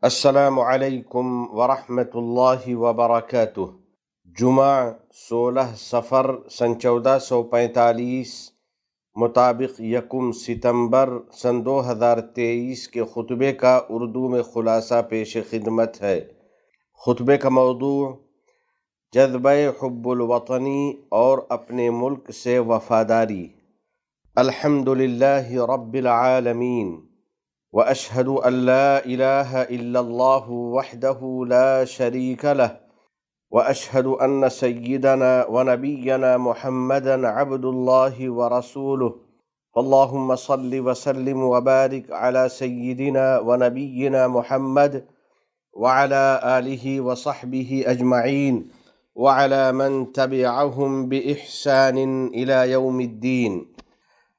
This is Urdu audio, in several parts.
السلام علیکم ورحمۃ اللہ وبرکاتہ۔ جمعہ 16 صفر سن 1445 مطابق 1 ستمبر سن 2023 کے خطبے کا اردو میں خلاصہ پیش خدمت ہے۔ خطبے کا موضوع جذبہ حب الوطنی اور اپنے ملک سے وفاداری۔ الحمدللہ رب العالمین وأشهد أن لا إله إلا الله وحده لا شريك له وأشهد أن سيدنا ونبينا محمدا عبد الله ورسوله اللهم صل وسلم وبارك على سيدنا ونبينا محمد وعلى آله وصحبه أجمعين وعلى من تبعهم بإحسان إلى يوم الدين۔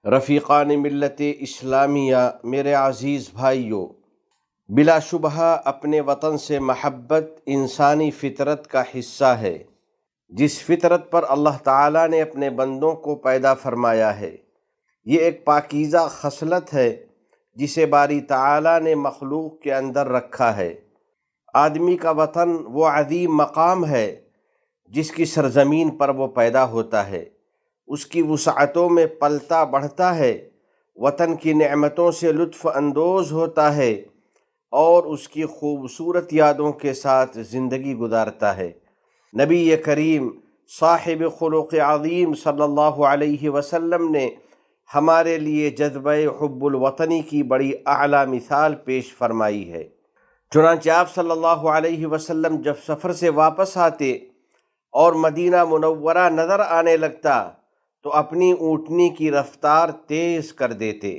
رفیقان ملت اسلامیہ، میرے عزیز بھائیو، بلا شبہ اپنے وطن سے محبت انسانی فطرت کا حصہ ہے، جس فطرت پر اللہ تعالیٰ نے اپنے بندوں کو پیدا فرمایا ہے۔ یہ ایک پاکیزہ خصلت ہے جسے باری تعالیٰ نے مخلوق کے اندر رکھا ہے۔ آدمی کا وطن وہ عظیم مقام ہے جس کی سرزمین پر وہ پیدا ہوتا ہے، اس کی وسعتوں میں پلتا بڑھتا ہے، وطن کی نعمتوں سے لطف اندوز ہوتا ہے اور اس کی خوبصورت یادوں کے ساتھ زندگی گزارتا ہے۔ نبی کریم صاحب خلق عظیم صلی اللہ علیہ وسلم نے ہمارے لیے جذبہ حب الوطنی کی بڑی اعلیٰ مثال پیش فرمائی ہے۔ چنانچہ آپ صلی اللہ علیہ وسلم جب سفر سے واپس آتے اور مدینہ منورہ نظر آنے لگتا تو اپنی اونٹنی کی رفتار تیز کر دیتے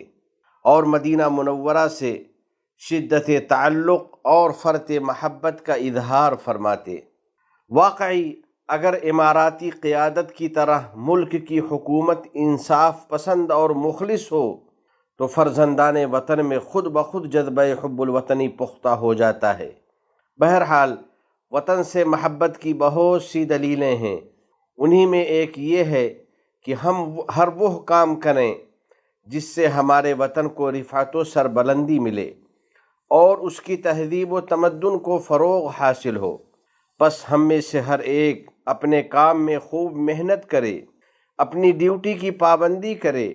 اور مدینہ منورہ سے شدت تعلق اور فرط محبت کا اظہار فرماتے۔ واقعی اگر اماراتی قیادت کی طرح ملک کی حکومت انصاف پسند اور مخلص ہو تو فرزندان وطن میں خود بخود جذبہ حب الوطنی پختہ ہو جاتا ہے۔ بہرحال وطن سے محبت کی بہت سی دلیلیں ہیں، انہی میں ایک یہ ہے کہ ہم ہر وہ کام کریں جس سے ہمارے وطن کو رفعت و سربلندی ملے اور اس کی تہذیب و تمدن کو فروغ حاصل ہو۔ پس ہم میں سے ہر ایک اپنے کام میں خوب محنت کرے، اپنی ڈیوٹی کی پابندی کرے،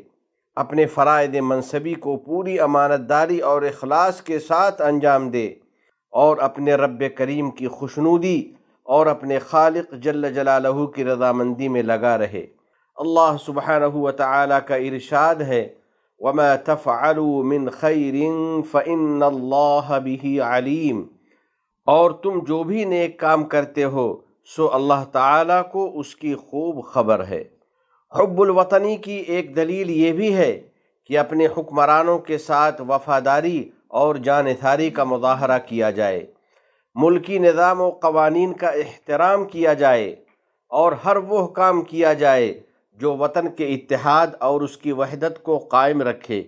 اپنے فرائض منصبی کو پوری امانت داری اور اخلاص کے ساتھ انجام دے اور اپنے رب کریم کی خوشنودی اور اپنے خالق جل جلالہ کی رضامندی میں لگا رہے۔ اللہ سبحانہ وتعالی کا ارشاد ہے، وَمَا تَفْعَلُوا مِنْ خَيْرٍ فَإِنَّ اللَّهَ بِهِ عَلِيمٌ، اور تم جو بھی نیک کام کرتے ہو سو اللہ تعالیٰ کو اس کی خوب خبر ہے۔ حب الوطنی کی ایک دلیل یہ بھی ہے کہ اپنے حکمرانوں کے ساتھ وفاداری اور جانثاری کا مظاہرہ کیا جائے، ملکی نظام و قوانین کا احترام کیا جائے اور ہر وہ کام کیا جائے جو وطن کے اتحاد اور اس کی وحدت کو قائم رکھے۔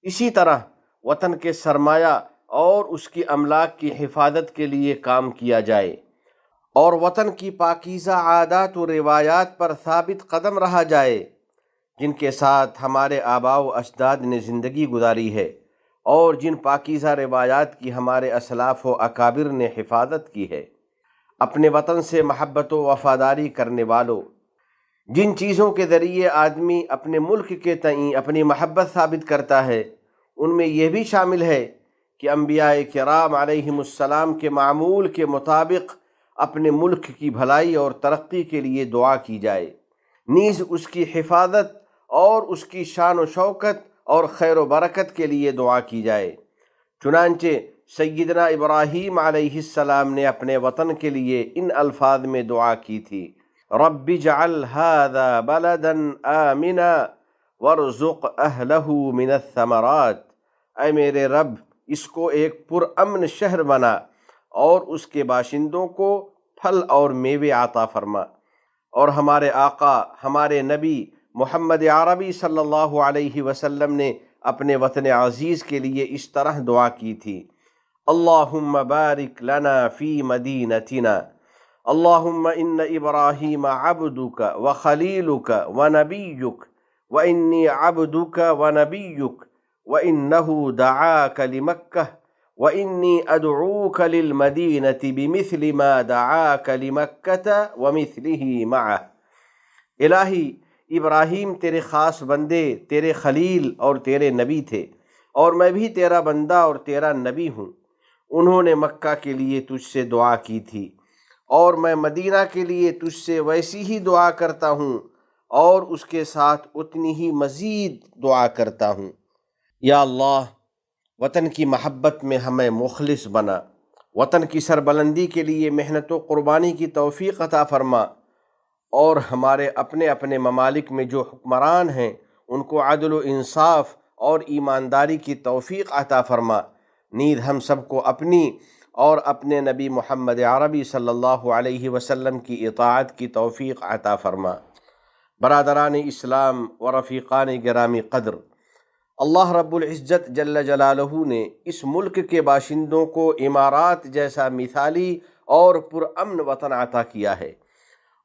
اسی طرح وطن کے سرمایہ اور اس کی املاک کی حفاظت کے لیے کام کیا جائے اور وطن کی پاکیزہ عادات و روایات پر ثابت قدم رہا جائے جن کے ساتھ ہمارے آباء و اجداد نے زندگی گزاری ہے اور جن پاکیزہ روایات کی ہمارے اسلاف و اکابر نے حفاظت کی ہے۔ اپنے وطن سے محبت و وفاداری کرنے والوں، جن چیزوں کے ذریعے آدمی اپنے ملک کے تئیں اپنی محبت ثابت کرتا ہے ان میں یہ بھی شامل ہے کہ انبیاء کرام علیہم السلام کے معمول کے مطابق اپنے ملک کی بھلائی اور ترقی کے لیے دعا کی جائے، نیز اس کی حفاظت اور اس کی شان و شوکت اور خیر و برکت کے لیے دعا کی جائے۔ چنانچہ سیدنا ابراہیم علیہ السلام نے اپنے وطن کے لیے ان الفاظ میں دعا کی تھی، رب اجعل هذا بلدا آمنا وارزق اہلہ من الثمرات، اے میرے رب اس کو ایک پرامن شہر بنا اور اس کے باشندوں کو پھل اور میوے عطا فرما۔ اور ہمارے آقا، ہمارے نبی محمد عربی صلی اللہ علیہ وسلم نے اپنے وطن عزیز کے لیے اس طرح دعا کی تھی، اللہم بارک لنا فی مدینتنا، اللہم ان ابراہیم عبدک وخلیلک ونبیک وانی عبدک ونبیک وانہ دعاک لمکہ وإني أدعوك للمدينة بمثل ما دعاك لمكة ومثله معه۔ الہی، ابراہیم تیرے خاص بندے، تیرے خلیل اور تیرے نبی تھے، اور میں بھی تیرا بندہ اور تیرا نبی ہوں۔ انہوں نے مکہ کے لیے تجھ سے دعا کی تھی، اور میں مدینہ کے لیے تجھ سے ویسی ہی دعا کرتا ہوں، اور اس کے ساتھ اتنی ہی مزید دعا کرتا ہوں۔ یا اللہ، وطن کی محبت میں ہمیں مخلص بنا، وطن کی سربلندی کے لیے محنت و قربانی کی توفیق عطا فرما، اور ہمارے اپنے اپنے ممالک میں جو حکمران ہیں ان کو عدل و انصاف اور ایمانداری کی توفیق عطا فرما۔ نیز ہم سب کو اپنی اور اپنے نبی محمد عربی صلی اللہ علیہ وسلم کی اطاعت کی توفیق عطا فرما۔ برادران اسلام و رفیقان گرامی قدر، اللہ رب العزت جل جلالہ نے اس ملک کے باشندوں کو امارات جیسا مثالی اور پرامن وطن عطا کیا ہے،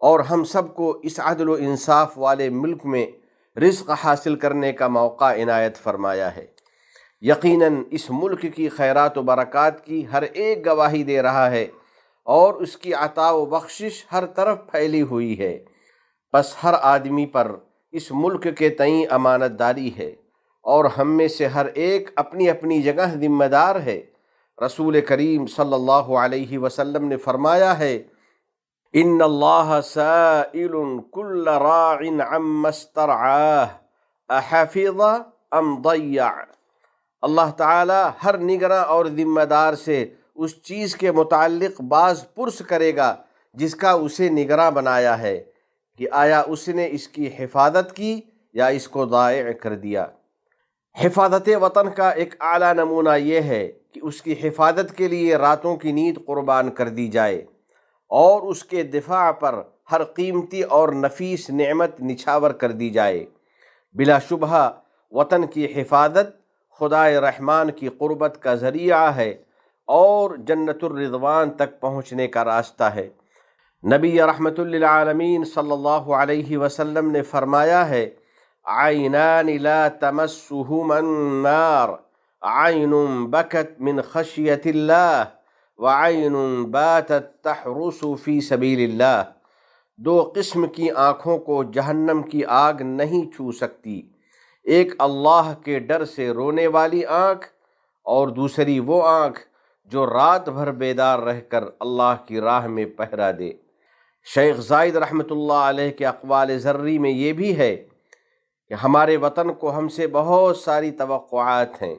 اور ہم سب کو اس عدل و انصاف والے ملک میں رزق حاصل کرنے کا موقع عنایت فرمایا ہے۔ یقیناً اس ملک کی خیرات و برکات کی ہر ایک گواہی دے رہا ہے، اور اس کی عطا و بخشش ہر طرف پھیلی ہوئی ہے۔ بس ہر آدمی پر اس ملک کے تئیں امانت داری ہے، اور ہم میں سے ہر ایک اپنی اپنی جگہ ذمہ دار ہے۔ رسول کریم صلی اللہ علیہ وسلم نے فرمایا ہے، ان اللہ سائل کل راع عما استرعاہ احفظ ام ضیع۔ اللہ تعالی ہر نگراں اور ذمہ دار سے اس چیز کے متعلق باز پرس کرے گا جس کا اسے نگراں بنایا ہے، کہ آیا اس نے اس کی حفاظت کی یا اس کو ضائع کر دیا۔ حفاظت وطن کا ایک اعلیٰ نمونہ یہ ہے کہ اس کی حفاظت کے لیے راتوں کی نیند قربان کر دی جائے، اور اس کے دفاع پر ہر قیمتی اور نفیس نعمت نچھاور کر دی جائے۔ بلا شبہ وطن کی حفاظت خدائے رحمان کی قربت کا ذریعہ ہے، اور جنت الرضوان تک پہنچنے کا راستہ ہے۔ نبی رحمت للعالمین صلی اللہ علیہ وسلم نے فرمایا ہے، عینان لا تمسہما النار، عین بکت من خشیت اللہ وعین باتت تحرس فی سبیل اللہ۔ دو قسم کی آنکھوں کو جہنم کی آگ نہیں چھو سکتی، ایک اللہ کے ڈر سے رونے والی آنکھ، اور دوسری وہ آنکھ جو رات بھر بیدار رہ کر اللہ کی راہ میں پہرا دے۔ شیخ زائد رحمۃ اللہ علیہ کے اقوال زرعی میں یہ بھی ہے کہ ہمارے وطن کو ہم سے بہت ساری توقعات ہیں،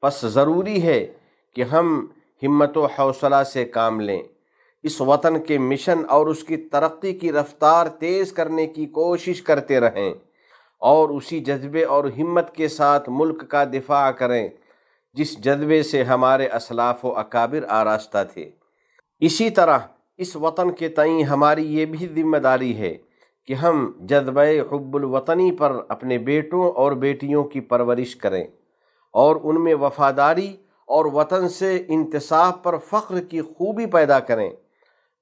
پس ضروری ہے کہ ہم ہمت و حوصلہ سے کام لیں، اس وطن کے مشن اور اس کی ترقی کی رفتار تیز کرنے کی کوشش کرتے رہیں، اور اسی جذبے اور ہمت کے ساتھ ملک کا دفاع کریں جس جذبے سے ہمارے اسلاف و اکابر آراستہ تھے۔ اسی طرح اس وطن کے تئیں ہماری یہ بھی ذمہ داری ہے کہ ہم جذبہ حب الوطنی پر اپنے بیٹوں اور بیٹیوں کی پرورش کریں، اور ان میں وفاداری اور وطن سے انتصاب پر فخر کی خوبی پیدا کریں،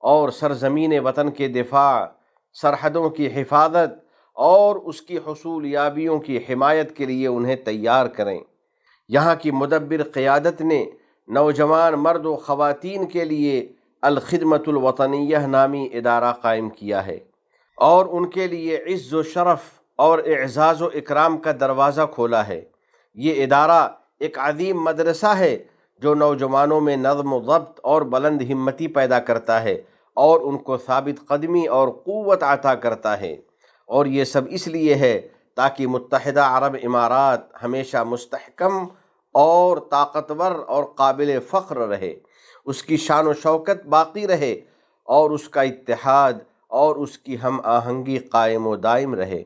اور سرزمین وطن کے دفاع، سرحدوں کی حفاظت اور اس کی حصول یابیوں کی حمایت کے لیے انہیں تیار کریں۔ یہاں کی مدبر قیادت نے نوجوان مرد و خواتین کے لیے الخدمت الوطنیہ نامی ادارہ قائم کیا ہے، اور ان کے لیے عز و شرف اور اعزاز و اکرام کا دروازہ کھولا ہے۔ یہ ادارہ ایک عظیم مدرسہ ہے جو نوجوانوں میں نظم و ضبط اور بلند ہمتی پیدا کرتا ہے، اور ان کو ثابت قدمی اور قوت عطا کرتا ہے، اور یہ سب اس لیے ہے تاکہ متحدہ عرب امارات ہمیشہ مستحکم اور طاقتور اور قابل فخر رہے، اس کی شان و شوکت باقی رہے، اور اس کا اتحاد اور اس کی ہم آہنگی قائم و دائم رہے۔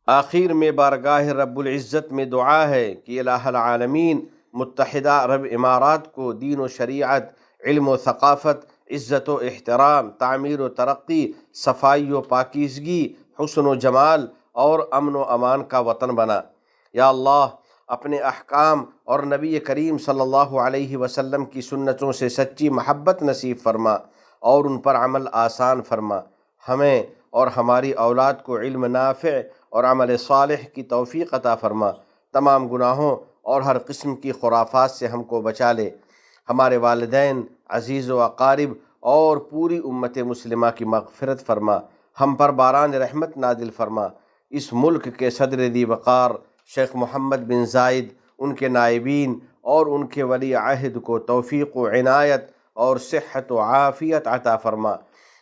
آخر میں بارگاہ رب العزت میں دعا ہے کہ الہ العالمین متحدہ عرب امارات کو دین و شریعت، علم و ثقافت، عزت و احترام، تعمیر و ترقی، صفائی و پاکیزگی، حسن و جمال اور امن و امان کا وطن بنا۔ یا اللہ، اپنے احکام اور نبی کریم صلی اللہ علیہ وسلم کی سنتوں سے سچی محبت نصیب فرما، اور ان پر عمل آسان فرما۔ ہمیں اور ہماری اولاد کو علم نافع اور عمل صالح کی توفیق عطا فرما۔ تمام گناہوں اور ہر قسم کی خرافات سے ہم کو بچا لے۔ ہمارے والدین، عزیز و اقارب اور پوری امت مسلمہ کی مغفرت فرما، ہم پر باران رحمت نازل فرما۔ اس ملک کے صدر دی وقار شیخ محمد بن زائد، ان کے نائبین اور ان کے ولی عہد کو توفیق و عنایت اور صحت و عافیت عطا فرما۔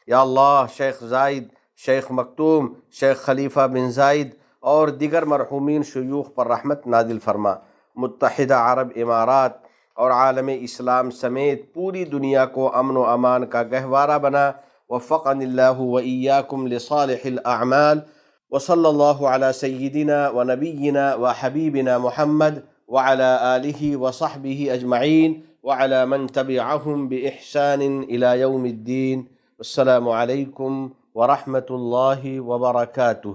یا اللہ، شیخ زائد، شیخ مکتوم، شیخ خلیفہ بن زائد اور دیگر مرحومین شیوخ پر رحمت نازل فرما۔ متحدہ عرب امارات اور عالم اسلام سمیت پوری دنیا کو امن و امان کا گہوارہ بنا۔ وفقنی اللہ و ایاکم لصالح الاعمال، وصلی اللہ علی سیدنا و نبینا و حبیبنا محمد وعلى آلہ وصحبہ اجمعین وعلى من تبعہم بإحسان إلى یوم الدین۔ السلام علیکم ورحمۃ اللہ وبرکاتہ۔